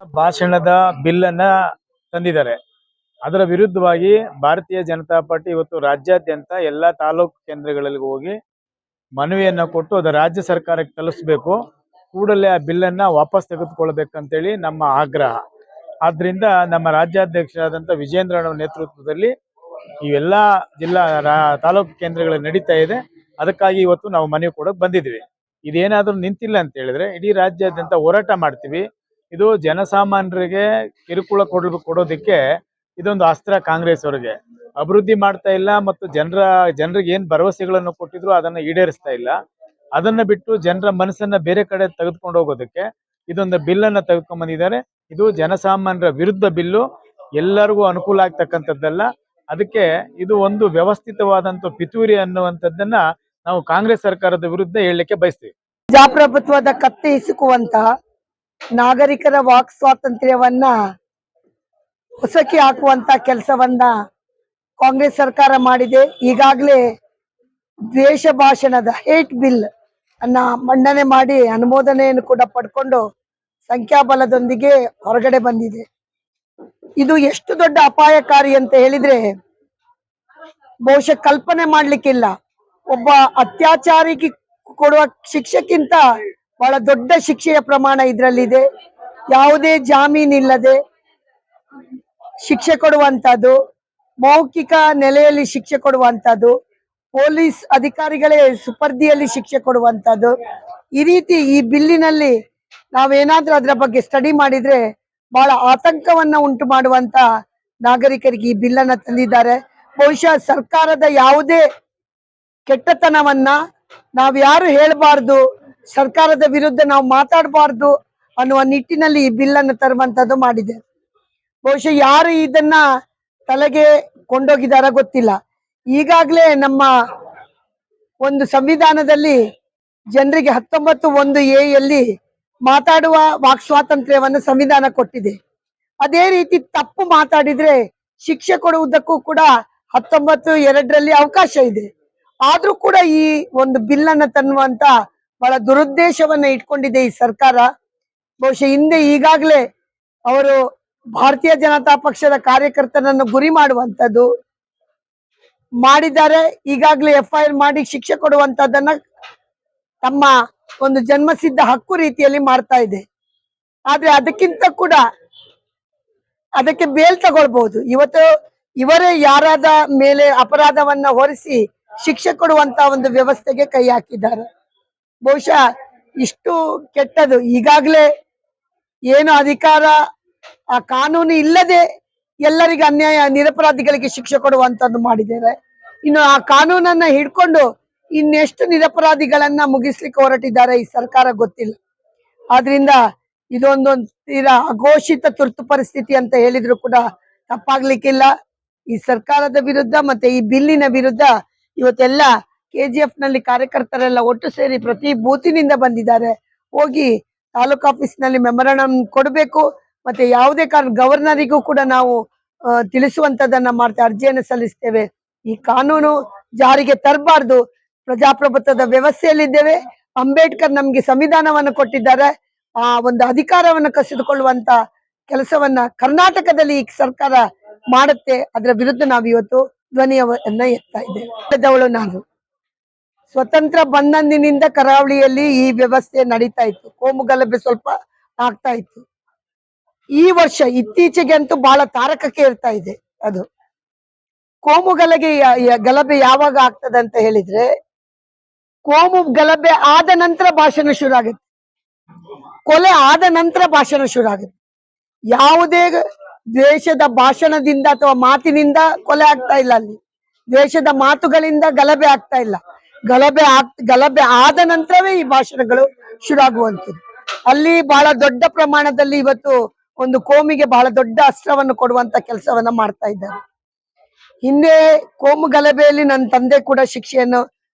ಭಾಷಣದ ಬಿಲ್ ಅನ್ನ ತಂದಿದ್ದಾರೆ. ಅದರ ವಿರುದ್ಧವಾಗಿ ಭಾರತೀಯ ಜನತಾ ಪಾರ್ಟಿ ಇವತ್ತು ರಾಜ್ಯಾದ್ಯಂತ ಎಲ್ಲ ತಾಲೂಕು ಕೇಂದ್ರಗಳಲ್ಲಿ ಹೋಗಿ ಮನವಿಯನ್ನ ಕೊಟ್ಟು ಅದು ರಾಜ್ಯ ಸರ್ಕಾರಕ್ಕೆ ತಲುಪಿಸಬೇಕು. ಕೂಡಲೇ ಆ ಬಿಲ್ ಅನ್ನ ವಾಪಸ್ ತೆಗೆದುಕೊಳ್ಳಬೇಕಂತೇಳಿ ನಮ್ಮ ಆಗ್ರಹ. ಆದ್ರಿಂದ ನಮ್ಮ ರಾಜ್ಯಾಧ್ಯಕ್ಷರಾದಂಥ ವಿಜೇಂದ್ರನ ನೇತೃತ್ವದಲ್ಲಿ ಇವೆಲ್ಲ ಜಿಲ್ಲಾ ತಾಲೂಕು ಕೇಂದ್ರಗಳಲ್ಲಿ ನಡೀತಾ ಇದೆ. ಅದಕ್ಕಾಗಿ ಇವತ್ತು ನಾವು ಮನವಿ ಕೊಡೋಕೆ ಬಂದಿದ್ದೀವಿ. ಇದೇನಾದ್ರೂ ನಿಂತಿಲ್ಲ ಅಂತ ಹೇಳಿದ್ರೆ ಇಡೀ ರಾಜ್ಯಾದ್ಯಂತ ಹೋರಾಟ ಮಾಡ್ತೀವಿ. ಇದು ಜನಸಾಮಾನ್ಯರಿಗೆ ಕಿರುಕುಳ ಕೊಡೋದಕ್ಕೆ ಇದೊಂದು ಅಸ್ತ್ರ. ಕಾಂಗ್ರೆಸ್ ಅವರಿಗೆ ಅಭಿವೃದ್ಧಿ ಮಾಡ್ತಾ ಇಲ್ಲ ಮತ್ತು ಜನರಿಗೆ ಏನ್ ಭರವಸೆಗಳನ್ನು ಕೊಟ್ಟಿದ್ರು ಅದನ್ನ ಈಡೇರಿಸ್ತಾ ಇಲ್ಲ. ಅದನ್ನ ಬಿಟ್ಟು ಜನರ ಮನಸ್ಸನ್ನ ಬೇರೆ ಕಡೆ ತೆಗೆದುಕೊಂಡು ಹೋಗೋದಕ್ಕೆ ಇದೊಂದು ಬಿಲ್ ಅನ್ನ ತೆಗೆದುಕೊಂಡು ಬಂದಿದ್ದಾರೆ. ಇದು ಜನಸಾಮಾನ್ಯರ ವಿರುದ್ಧ ಬಿಲ್ಲು, ಎಲ್ಲರಿಗೂ ಅನುಕೂಲ ಆಗ್ತಕ್ಕಂಥದ್ದಲ್ಲ. ಅದಕ್ಕೆ ಇದು ಒಂದು ವ್ಯವಸ್ಥಿತವಾದಂತ ಪಿತೂರಿ ಅನ್ನುವಂಥದ್ದನ್ನ ನಾವು ಕಾಂಗ್ರೆಸ್ ಸರ್ಕಾರದ ವಿರುದ್ಧ ಹೇಳಲಿಕ್ಕೆ ಬಯಸ್ತೀವಿ. ಪ್ರಜಾಪ್ರಭುತ್ವದ ಕತ್ತೆ ಹಿಸುಕುವಂತ ನಾಗರಿಕರ ವಾಕ್ ಸ್ವಾತಂತ್ರ್ಯವನ್ನ ಹೊಸಕಿ ಹಾಕುವಂತ ಕೆಲಸವನ್ನ ಕಾಂಗ್ರೆಸ್ ಸರ್ಕಾರ ಮಾಡಿದೆ. ಈಗಾಗಲೇ ದ್ವೇಷ ಭಾಷಣದ ಹೇಟ್ ಬಿಲ್ ಅನ್ನ ಮಂಡನೆ ಮಾಡಿ ಅನುಮೋದನೆಯನ್ನು ಕೂಡ ಪಡ್ಕೊಂಡು ಸಂಖ್ಯಾಬಲದೊಂದಿಗೆ ಹೊರಗಡೆ ಬಂದಿದೆ. ಇದು ಎಷ್ಟು ದೊಡ್ಡ ಅಪಾಯಕಾರಿ ಅಂತ ಹೇಳಿದ್ರೆ ಬಹುಶಃ ಕಲ್ಪನೆ ಮಾಡ್ಲಿಕ್ಕಿಲ್ಲ. ಒಬ್ಬ ಅತ್ಯಾಚಾರಿಗೆ ಕೊಡುವ ಶಿಕ್ಷೆಗಿಂತ ಬಹಳ ದೊಡ್ಡ ಶಿಕ್ಷೆಯ ಪ್ರಮಾಣ ಇದರಲ್ಲಿದೆ. ಯಾವುದೇ ಜಾಮೀನಿಲ್ಲದೆ ಶಿಕ್ಷೆ ಕೊಡುವಂತದ್ದು, ಮೌಖಿಕ ನೆಲೆಯಲ್ಲಿ ಶಿಕ್ಷೆ ಕೊಡುವಂತದ್ದು, ಪೊಲೀಸ್ ಅಧಿಕಾರಿಗಳೇ ಸುಪರ್ದಿಯಲ್ಲಿ ಶಿಕ್ಷೆ ಕೊಡುವಂತದ್ದು. ಈ ರೀತಿ ಈ ಬಿಲ್ಲಿನಲ್ಲಿ ನಾವೇನಾದ್ರೂ ಅದರ ಬಗ್ಗೆ ಸ್ಟಡಿ ಮಾಡಿದ್ರೆ ಬಹಳ ಆತಂಕವನ್ನ ಉಂಟು ಮಾಡುವಂತ ನಾಗರಿಕರಿಗೆ ಈ ಬಿಲ್ ಅನ್ನ ತಂದಿದ್ದಾರೆ. ಬಹುಶಃ ಸರ್ಕಾರದ ಯಾವುದೇ ಕೆಟ್ಟತನವನ್ನ ನಾವ್ಯಾರು ಹೇಳಬಾರ್ದು, ಸರ್ಕಾರದ ವಿರುದ್ಧ ನಾವು ಮಾತಾಡಬಾರ್ದು ಅನ್ನುವ ನಿಟ್ಟಿನಲ್ಲಿ ಈ ಬಿಲ್ ಅನ್ನು ತರುವಂತದ್ದು ಮಾಡಿದೆ. ಬಹುಶಃ ಯಾರು ಇದನ್ನ ತಲೆಗೆ ಕೊಂಡೋಗಿದಾರ ಗೊತ್ತಿಲ್ಲ. ಈಗಾಗಲೇ ನಮ್ಮ ಒಂದು ಸಂವಿಧಾನದಲ್ಲಿ ಜನರಿಗೆ 19(1)A ಯಲ್ಲಿ ಮಾತಾಡುವ ವಾಕ್ ಸ್ವಾತಂತ್ರ್ಯವನ್ನು ಸಂವಿಧಾನ ಕೊಟ್ಟಿದೆ. ಅದೇ ರೀತಿ ತಪ್ಪು ಮಾತಾಡಿದ್ರೆ ಶಿಕ್ಷೆ ಕೊಡುವುದಕ್ಕೂ ಕೂಡ 19(2)ರಲ್ಲಿ ಅವಕಾಶ ಇದೆ. ಆದ್ರೂ ಕೂಡ ಈ ಒಂದು ಬಿಲ್ ಅನ್ನ ತನ್ನುವಂತ ಬಹಳ ದುರುದ್ದೇಶವನ್ನ ಇಟ್ಕೊಂಡಿದೆ ಈ ಸರ್ಕಾರ. ಬಹುಶಃ ಹಿಂದೆ ಈಗಾಗಲೇ ಅವರು ಭಾರತೀಯ ಜನತಾ ಪಕ್ಷದ ಕಾರ್ಯಕರ್ತರನ್ನು ಗುರಿ ಮಾಡುವಂತದ್ದು ಮಾಡಿದ್ದಾರೆ. ಈಗಾಗಲೇ FIR ಮಾಡಿ ಶಿಕ್ಷೆ ಕೊಡುವಂತದ್ದನ್ನ ತಮ್ಮ ಒಂದು ಜನ್ಮಸಿದ್ಧ ಹಕ್ಕು ರೀತಿಯಲ್ಲಿ ಮಾಡ್ತಾ ಇದೆ. ಆದ್ರೆ ಅದಕ್ಕಿಂತ ಕೂಡ ಅದಕ್ಕೆ ಬೇಲ್ ತಗೊಳ್ಬಹುದು. ಇವತ್ತು ಇವರೇ ಯಾರಾದ ಮೇಲೆ ಅಪರಾಧವನ್ನ ಹೊರಿಸಿ ಶಿಕ್ಷೆ ಕೊಡುವಂತ ಒಂದು ವ್ಯವಸ್ಥೆಗೆ ಕೈ ಹಾಕಿದ್ದಾರೆ. ಬಹುಶಃ ಇಷ್ಟು ಕೆಟ್ಟದು. ಈಗಾಗಲೇ ಏನು ಅಧಿಕಾರ ಆ ಕಾನೂನು ಇಲ್ಲದೆ ಎಲ್ಲರಿಗೆ ಅನ್ಯಾಯ, ನಿರಪರಾಧಿಗಳಿಗೆ ಶಿಕ್ಷೆ ಕೊಡುವಂತದ್ದು ಮಾಡಿದ್ದಾರೆ. ಇನ್ನು ಆ ಕಾನೂನನ್ನ ಹಿಡ್ಕೊಂಡು ಇನ್ನೆಷ್ಟು ನಿರಪರಾಧಿಗಳನ್ನ ಮುಗಿಸ್ಲಿಕ್ಕೆ ಹೊರಟಿದ್ದಾರೆ ಈ ಸರ್ಕಾರ ಗೊತ್ತಿಲ್ಲ. ಆದ್ರಿಂದ ಇದೊಂದು ತೀರಾ ಅಘೋಷಿತ ತುರ್ತು ಪರಿಸ್ಥಿತಿ ಅಂತ ಹೇಳಿದ್ರು ಕೂಡ ತಪ್ಪಾಗ್ಲಿಕ್ಕಿಲ್ಲ. ಈ ಸರ್ಕಾರದ ವಿರುದ್ಧ ಮತ್ತೆ ಈ ಬಿಲ್ಲಿನ ವಿರುದ್ಧ ಇವತ್ತೆಲ್ಲ KGF ನಲ್ಲಿ ಕಾರ್ಯಕರ್ತರೆಲ್ಲ ಒಟ್ಟು ಸೇರಿ ಪ್ರತಿ ಬೂತಿನಿಂದ ಬಂದಿದ್ದಾರೆ. ಹೋಗಿ ತಾಲೂಕು ಆಫೀಸ್ ನಲ್ಲಿ ಮೆಮೊರಾಂಡಮ್ ಕೊಡಬೇಕು. ಮತ್ತೆ ಯಾವುದೇ ಕಾರಣ ಗವರ್ನರಿಗೂ ಕೂಡ ನಾವು ತಿಳಿಸುವಂತದನ್ನ ಮಾಡ್ತೇವೆ, ಅರ್ಜಿಯನ್ನು ಸಲ್ಲಿಸ್ತೇವೆ. ಈ ಕಾನೂನು ಜಾರಿಗೆ ತರಬಾರ್ದು. ಪ್ರಜಾಪ್ರಭುತ್ವದ ವ್ಯವಸ್ಥೆಯಲ್ಲಿದ್ದೇವೆ. ಅಂಬೇಡ್ಕರ್ ನಮ್ಗೆ ಸಂವಿಧಾನವನ್ನು ಕೊಟ್ಟಿದ್ದಾರೆ. ಆ ಒಂದು ಅಧಿಕಾರವನ್ನು ಕಸಿದುಕೊಳ್ಳುವಂತ ಕೆಲಸವನ್ನ ಕರ್ನಾಟಕದಲ್ಲಿ ಈ ಸರ್ಕಾರ ಮಾಡುತ್ತೆ. ಅದರ ವಿರುದ್ಧ ನಾವು ಇವತ್ತು ಧ್ವನಿಯನ್ನ ಎತ್ತಾ ಇದ್ದೇವೆ. ನಾನು ಸ್ವತಂತ್ರ ಬಂದಂದಿನಿಂದ ಕರಾವಳಿಯಲ್ಲಿ ಈ ವ್ಯವಸ್ಥೆ ನಡೀತಾ ಇತ್ತು. ಕೋಮು ಗಲಭೆ ಸ್ವಲ್ಪ ಆಗ್ತಾ ಇತ್ತು. ಈ ವರ್ಷ ಇತ್ತೀಚೆಗೆ ಅಂತೂ ಬಹಳ ತಾರಕಕ್ಕೆ ಇರ್ತಾ ಇದೆ. ಅದು ಕೋಮು ಗಲಭೆ ಯಾವಾಗ ಆಗ್ತದೆ ಅಂತ ಹೇಳಿದ್ರೆ ಕೋಮು ಗಲಭೆ ಆದ ನಂತರ ಭಾಷಣ ಶುರು ಆಗುತ್ತೆ. ಕೊಲೆ ಆದ ನಂತರ ಭಾಷಣ ಶುರು ಆಗುತ್ತೆ. ಯಾವುದೇ ದ್ವೇಷದ ಭಾಷಣದಿಂದ ಅಥವಾ ಮಾತಿನಿಂದ ಕೊಲೆ ಆಗ್ತಾ ಇಲ್ಲ. ಅಲ್ಲಿ ದ್ವೇಷದ ಮಾತುಗಳಿಂದ ಗಲಭೆ ಆಗ್ತಾ ಇಲ್ಲ. ಗಲಭೆ ಆದ ನಂತರವೇ ಈ ಭಾಷಣಗಳು ಶುರು ಆಗುವಂಥದ್ದು. ಅಲ್ಲಿ ಬಹಳ ದೊಡ್ಡ ಪ್ರಮಾಣದಲ್ಲಿ ಇವತ್ತು ಒಂದು ಕೋಮಿಗೆ ಬಹಳ ದೊಡ್ಡ ಅಸ್ತ್ರವನ್ನು ಕೊಡುವಂತ ಕೆಲಸವನ್ನ ಮಾಡ್ತಾ ಇದ್ದಾರೆ. ಹಿಂದೆ ಕೋಮು ಗಲಭೆಯಲ್ಲಿ ನನ್ನ ತಂದೆ ಕೂಡ ಶಿಕ್ಷೆಯನ್ನು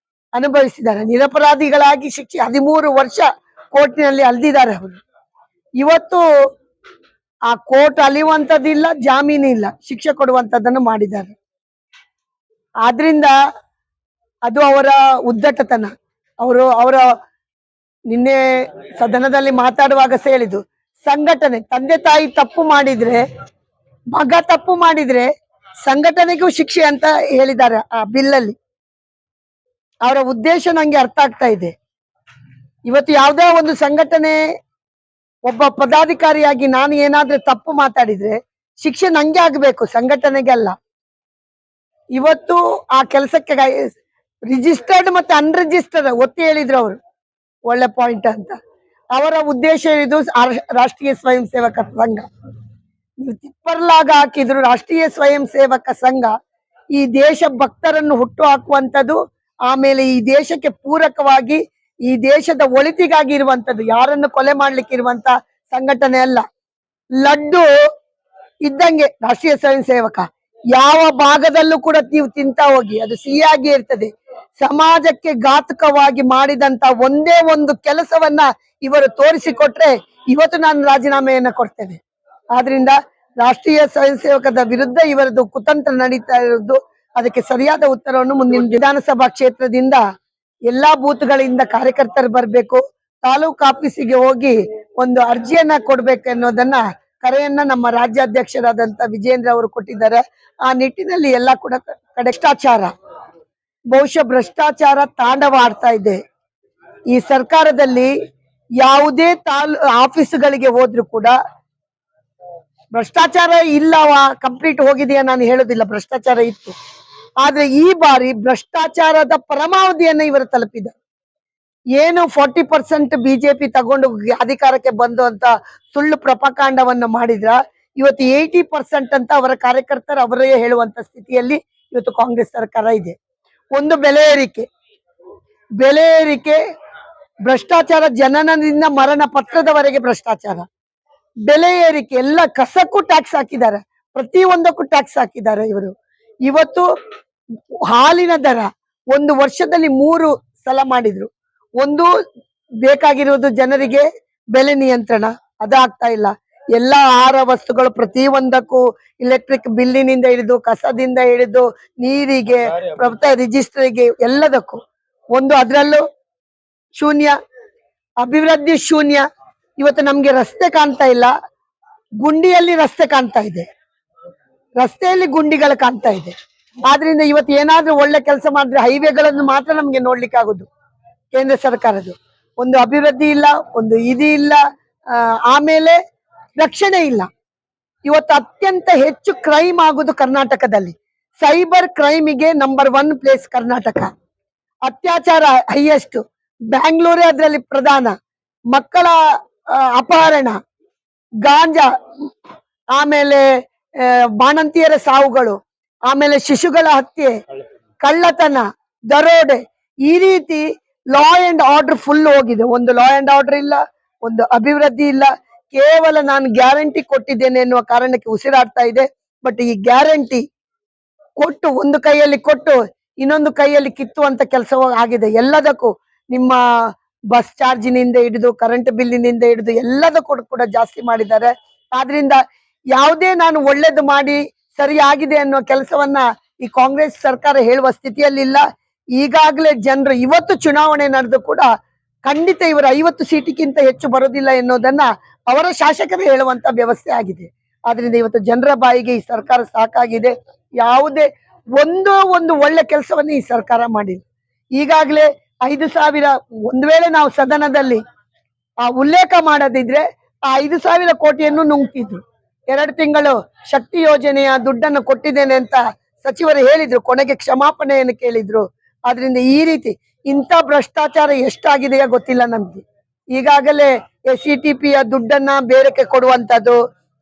ಅನುಭವಿಸಿದ್ದಾರೆ. ನಿರಪರಾಧಿಗಳಾಗಿ ಶಿಕ್ಷೆ 13 ವರ್ಷ ಕೋರ್ಟಿನಲ್ಲಿ ಅಲ್ದಿದ್ದಾರೆ ಅವರು. ಇವತ್ತು ಆ ಕೋರ್ಟ್ ಅಲಿಯುವಂತದ್ದಿಲ್ಲ, ಜಾಮೀನು ಇಲ್ಲ, ಶಿಕ್ಷೆ ಕೊಡುವಂತದ್ದನ್ನು ಮಾಡಿದ್ದಾರೆ. ಆದ್ರಿಂದ ಅದು ಅವರ ಉದ್ದಟತನ. ಅವರ ನಿನ್ನೆ ಸದನದಲ್ಲಿ ಮಾತಾಡುವಾಗ ಹೇಳಿದ್ದು, ಸಂಘಟನೆ, ತಂದೆ ತಾಯಿ ತಪ್ಪು ಮಾಡಿದ್ರೆ, ಮಗ ತಪ್ಪು ಮಾಡಿದ್ರೆ ಸಂಘಟನೆಗೂ ಶಿಕ್ಷೆ ಅಂತ ಹೇಳಿದ್ದಾರೆ ಆ ಬಿಲ್ಲಲ್ಲಿ. ಅವರ ಉದ್ದೇಶ ನಂಗೆ ಅರ್ಥ ಆಗ್ತಾ ಇದೆ. ಇವತ್ತು ಯಾವುದೇ ಒಂದು ಸಂಘಟನೆ ಒಬ್ಬ ಪದಾಧಿಕಾರಿಯಾಗಿ ನಾನು ಏನಾದ್ರೂ ತಪ್ಪು ಮಾತಾಡಿದ್ರೆ ಶಿಕ್ಷೆ ನಂಗೆ ಆಗ್ಬೇಕು, ಸಂಘಟನೆಗೆ ಅಲ್ಲ. ಇವತ್ತು ಆ ಕೆಲಸಕ್ಕೆ ರಿಜಿಸ್ಟರ್ಡ್ ಮತ್ತೆ ಅನ್ರಿಜಿಸ್ಟರ್ಡ್ ಒತ್ತಿ ಹೇಳಿದ್ರು ಅವರು, ಒಳ್ಳೆ ಪಾಯಿಂಟ್ ಅಂತ. ಅವರ ಉದ್ದೇಶ ಇದು ರಾಷ್ಟ್ರೀಯ ಸ್ವಯಂ ಸೇವಕ ಸಂಘ. ನೀವು ತಿಪ್ಪರ್ಲಾಗ ಹಾಕಿದ್ರು ರಾಷ್ಟ್ರೀಯ ಸ್ವಯಂ ಸೇವಕ ಸಂಘ ಈ ದೇಶ ಭಕ್ತರನ್ನು ಹುಟ್ಟು ಹಾಕುವಂಥದ್ದು, ಆಮೇಲೆ ಈ ದೇಶಕ್ಕೆ ಪೂರಕವಾಗಿ ಈ ದೇಶದ ಒಳಿತಿಗಾಗಿ ಇರುವಂತದ್ದು, ಯಾರನ್ನು ಕೊಲೆ ಮಾಡ್ಲಿಕ್ಕೆ ಇರುವಂತ ಸಂಘಟನೆ ಅಲ್ಲ. ಲಡ್ಡು ಇದ್ದಂಗೆ ರಾಷ್ಟ್ರೀಯ ಸ್ವಯಂ ಸೇವಕ, ಯಾವ ಭಾಗದಲ್ಲೂ ಕೂಡ ನೀವು ತಿಂತ ಹೋಗಿ ಅದು ಸಿಹಿಯಾಗಿ ಇರ್ತದೆ. ಸಮಾಜಕ್ಕೆ ಘಾತಕವಾಗಿ ಮಾಡಿದಂತ ಒಂದೇ ಒಂದು ಕೆಲಸವನ್ನ ಇವರು ತೋರಿಸಿಕೊಟ್ರೆ ಇವತ್ತು ನಾನು ರಾಜೀನಾಮೆಯನ್ನ ಕೊಡ್ತೇನೆ. ಆದ್ರಿಂದ ರಾಷ್ಟ್ರೀಯ ಸ್ವಯಂ ಸೇವಕದ ವಿರುದ್ಧ ಇವರದ್ದು ಕುತಂತ್ರ ನಡೀತಾ ಇರೋದು, ಅದಕ್ಕೆ ಸರಿಯಾದ ಉತ್ತರವನ್ನು ಮುಂದಿನ ವಿಧಾನಸಭಾ ಕ್ಷೇತ್ರದಿಂದ ಎಲ್ಲಾ ಬೂತ್ಗಳಿಂದ ಕಾರ್ಯಕರ್ತರು ಬರ್ಬೇಕು, ತಾಲೂಕು ಆಫೀಸಿಗೆ ಹೋಗಿ ಒಂದು ಅರ್ಜಿಯನ್ನ ಕೊಡ್ಬೇಕು ಅನ್ನೋದನ್ನ ಕರೆಯನ್ನ ನಮ್ಮ ರಾಜ್ಯಾಧ್ಯಕ್ಷರಾದಂತ ವಿಜೇಂದ್ರ ಅವರು ಕೊಟ್ಟಿದ್ದಾರೆ. ಆ ನಿಟ್ಟಿನಲ್ಲಿ ಎಲ್ಲ ಕೂಡ ಭ್ರಷ್ಟಾಚಾರ, ಬಹುಶಃ ಭ್ರಷ್ಟಾಚಾರ ತಾಂಡವ ಆಡ್ತಾ ಇದೆ ಈ ಸರ್ಕಾರದಲ್ಲಿ. ಯಾವುದೇ ಆಫೀಸುಗಳಿಗೆ ಹೋದ್ರು ಕೂಡ ಭ್ರಷ್ಟಾಚಾರ ಇಲ್ಲವ, ಕಂಪ್ಲೀಟ್ ಹೋಗಿದೆಯಾ ನಾನು ಹೇಳೋದಿಲ್ಲ, ಭ್ರಷ್ಟಾಚಾರ ಇತ್ತು. ಆದ್ರೆ ಈ ಬಾರಿ ಭ್ರಷ್ಟಾಚಾರದ ಪರಮಾವಧಿಯನ್ನ ಇವರು ತಲುಪಿದ್ದಾರೆ. ಏನು 40% ಬಿಜೆಪಿ ತಗೊಂಡು ಅಧಿಕಾರಕ್ಕೆ ಬಂದು ಅಂತ ಸುಳ್ಳು ಪ್ರಪಕಾಂಡವನ್ನು ಮಾಡಿದ್ರ, ಇವತ್ತು 80% ಅಂತ ಅವರ ಕಾರ್ಯಕರ್ತರು ಅವರೇ ಹೇಳುವಂತ ಸ್ಥಿತಿಯಲ್ಲಿ ಇವತ್ತು ಕಾಂಗ್ರೆಸ್ ಸರ್ಕಾರ ಇದೆ. ಒಂದು ಬೆಲೆ ಏರಿಕೆ, ಭ್ರಷ್ಟಾಚಾರ, ಜನನದಿಂದ ಮರಣ ಪತ್ರದವರೆಗೆ ಭ್ರಷ್ಟಾಚಾರ, ಬೆಲೆ ಏರಿಕೆ, ಎಲ್ಲ ಕಸಕ್ಕೂ ಟ್ಯಾಕ್ಸ್ ಹಾಕಿದ್ದಾರೆ, ಪ್ರತಿಯೊಂದಕ್ಕೂ ಟ್ಯಾಕ್ಸ್ ಹಾಕಿದ್ದಾರೆ ಇವರು. ಇವತ್ತು ಹಾಲಿನ ದರ ಒಂದು ವರ್ಷದಲ್ಲಿ 3 ಸಲ ಮಾಡಿದ್ರು. ಒಂದು ಬೇಕಾಗಿರುವುದು ಜನರಿಗೆ ಬೆಲೆ ನಿಯಂತ್ರಣ, ಅದಾಗ್ತಾ ಇಲ್ಲ. ಎಲ್ಲ ಆಹಾರ ವಸ್ತುಗಳು ಪ್ರತಿಯೊಂದಕ್ಕೂ ಇಲೆಕ್ಟ್ರಿಕ್ ಬಿಲ್ಲಿನಿಂದ ಹಿಡಿದು, ಕಸದಿಂದ ಹಿಡಿದು, ನೀರಿಗೆ, ರಿಜಿಸ್ಟರ್ಗೆ, ಎಲ್ಲದಕ್ಕೂ ಒಂದು, ಅದರಲ್ಲೂ ಶೂನ್ಯ, ಅಭಿವೃದ್ಧಿ ಶೂನ್ಯ. ಇವತ್ತು ನಮ್ಗೆ ರಸ್ತೆ ಕಾಣ್ತಾ ಇಲ್ಲ, ಗುಂಡಿಯಲ್ಲಿ ರಸ್ತೆ ಕಾಣ್ತಾ ಇದೆ, ರಸ್ತೆಯಲ್ಲಿ ಗುಂಡಿಗಳು ಕಾಣ್ತಾ ಇದೆ. ಆದ್ರಿಂದ ಇವತ್ತು ಏನಾದ್ರೂ ಒಳ್ಳೆ ಕೆಲಸ ಮಾಡಿದ್ರೆ ಹೈವೇಗಳನ್ನು ಮಾತ್ರ ನಮ್ಗೆ ನೋಡ್ಲಿಕ್ಕೆ ಆಗುದು ಕೇಂದ್ರ ಸರ್ಕಾರದ್ದು. ಒಂದು ಅಭಿವೃದ್ಧಿ ಇಲ್ಲ, ಒಂದು ಇಲ್ಲ, ಆಮೇಲೆ ರಕ್ಷಣೆ ಇಲ್ಲ. ಇವತ್ತು ಅತ್ಯಂತ ಹೆಚ್ಚು ಕ್ರೈಮ್ ಆಗುದು ಕರ್ನಾಟಕದಲ್ಲಿ. ಸೈಬರ್ ಕ್ರೈಮಿಗೆ ನಂಬರ್ 1 ಪ್ಲೇಸ್ ಕರ್ನಾಟಕ. ಅತ್ಯಾಚಾರ ಹೈಯೆಸ್ಟ್, ಬ್ಯಾಂಗ್ಳೂರೇ ಅದರಲ್ಲಿ ಪ್ರಧಾನ. ಮಕ್ಕಳ ಅಪಹರಣ, ಗಾಂಜಾ, ಆಮೇಲೆ ಬಾಣಂತಿಯರ ಸಾವುಗಳು, ಆಮೇಲೆ ಶಿಶುಗಳ ಹತ್ಯೆ, ಕಳ್ಳತನ, ದರೋಡೆ, ಈ ರೀತಿ ಲಾ ಅಂಡ್ ಆರ್ಡರ್ ಫುಲ್ ಹೋಗಿದೆ. ಒಂದು ಲಾ ಅಂಡ್ ಆರ್ಡರ್ ಇಲ್ಲ, ಒಂದು ಅಭಿವೃದ್ಧಿ ಇಲ್ಲ. ಕೇವಲ ನಾನು ಗ್ಯಾರಂಟಿ ಕೊಟ್ಟಿದ್ದೇನೆ ಎನ್ನುವ ಕಾರಣಕ್ಕೆ ಉಸಿರಾಡ್ತಾ ಇದೆ. ಬಟ್ ಈ ಗ್ಯಾರಂಟಿ ಕೊಟ್ಟು ಒಂದು ಕೈಯಲ್ಲಿ ಕೊಟ್ಟು ಇನ್ನೊಂದು ಕೈಯಲ್ಲಿ ಕಿತ್ತುವಂತ ಕೆಲಸ ಆಗಿದೆ. ಎಲ್ಲದಕ್ಕೂ ನಿಮ್ಮ ಬಸ್ ಚಾರ್ಜಿನಿಂದ ಹಿಡಿದು, ಕರೆಂಟ್ ಬಿಲ್ಲಿನಿಂದ ಹಿಡಿದು ಎಲ್ಲದಕ್ಕೂ ಕೂಡ ಜಾಸ್ತಿ ಮಾಡಿದ್ದಾರೆ. ಆದ್ರಿಂದ ಯಾವುದೇ ನಾನು ಒಳ್ಳೇದು ಮಾಡಿ ಸರಿಯಾಗಿದೆ ಅನ್ನೋ ಕೆಲಸವನ್ನ ಈ ಕಾಂಗ್ರೆಸ್ ಸರ್ಕಾರ ಹೇಳುವ ಸ್ಥಿತಿಯಲ್ಲಿ ಇಲ್ಲ. ಈಗಾಗಲೇ ಜನರು, ಇವತ್ತು ಚುನಾವಣೆ ನಡೆದು ಕೂಡ ಖಂಡಿತ ಇವರು 50 ಸೀಟಿಗಿಂತ ಹೆಚ್ಚು ಬರೋದಿಲ್ಲ ಎನ್ನುವುದನ್ನ ಅವರ ಶಾಸಕರು ಹೇಳುವಂತ ವ್ಯವಸ್ಥೆ ಆಗಿದೆ. ಆದ್ರಿಂದ ಇವತ್ತು ಜನರ ಬಾಯಿಗೆ ಈ ಸರ್ಕಾರ ಸಾಕಾಗಿದೆ. ಯಾವುದೇ ಒಂದು ಒಳ್ಳೆ ಕೆಲಸವನ್ನ ಈ ಸರ್ಕಾರ ಮಾಡಿಲ್ಲ. ಈಗಾಗಲೇ 5,000, ಒಂದು ವೇಳೆ ನಾವು ಸದನದಲ್ಲಿ ಆ ಉಲ್ಲೇಖ ಮಾಡದಿದ್ರೆ ಆ 5,000 ಕೋಟಿಯನ್ನು ನುಂಗ್ತಿದ್ರು. 2 ತಿಂಗಳು ಶಕ್ತಿ ಯೋಜನೆಯ ದುಡ್ಡನ್ನು ಕೊಟ್ಟಿದ್ದೇನೆ ಅಂತ ಸಚಿವರು ಹೇಳಿದ್ರು, ಕೊನೆಗೆ ಕ್ಷಮಾಪಣೆಯನ್ನು ಕೇಳಿದ್ರು. ಆದ್ರಿಂದ ಈ ರೀತಿ ಇಂಥ ಭ್ರಷ್ಟಾಚಾರ ಎಷ್ಟಾಗಿದೆಯಾ ಗೊತ್ತಿಲ್ಲ ನಮ್ಗೆ. ಈಗಾಗಲೇ SETP ಯ ದುಡ್ಡನ್ನ ಬೇರೆಕ್ಕೆ ಕೊಡುವಂತದ್ದು,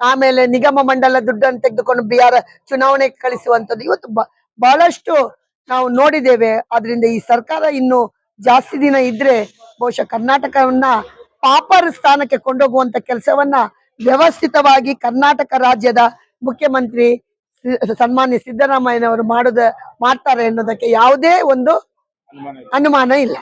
ಆಮೇಲೆ ನಿಗಮ ಮಂಡಲ ದುಡ್ಡನ್ನು ತೆಗೆದುಕೊಂಡು ಬಿಹಾರ ಚುನಾವಣೆಗೆ ಕಳಿಸುವಂತದ್ದು ಇವತ್ತು ಬಹಳಷ್ಟು ನಾವು ನೋಡಿದ್ದೇವೆ. ಆದ್ರಿಂದ ಈ ಸರ್ಕಾರ ಇನ್ನು ಜಾಸ್ತಿ ದಿನ ಇದ್ರೆ ಬಹುಶಃ ಕರ್ನಾಟಕವನ್ನ ಪಾಪರ್ ಸ್ಥಾನಕ್ಕೆ ಕೊಂಡೋಗುವಂತ ಕೆಲಸವನ್ನ ವ್ಯವಸ್ಥಿತವಾಗಿ ಕರ್ನಾಟಕ ರಾಜ್ಯದ ಮುಖ್ಯಮಂತ್ರಿ ಸನ್ಮಾನ್ಯ ಸಿದ್ದರಾಮಯ್ಯನವರು ಮಾಡ್ತಾರೆ ಅನ್ನೋದಕ್ಕೆ ಯಾವುದೇ ಒಂದು ಅನುಮಾನ ಇಲ್ಲ.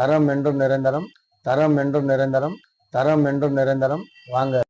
தரம் என்றும் நிரந்தரம், தரம் என்றும் நிரந்தரம், தரம் என்றும் நிரந்தரம். வாங்க.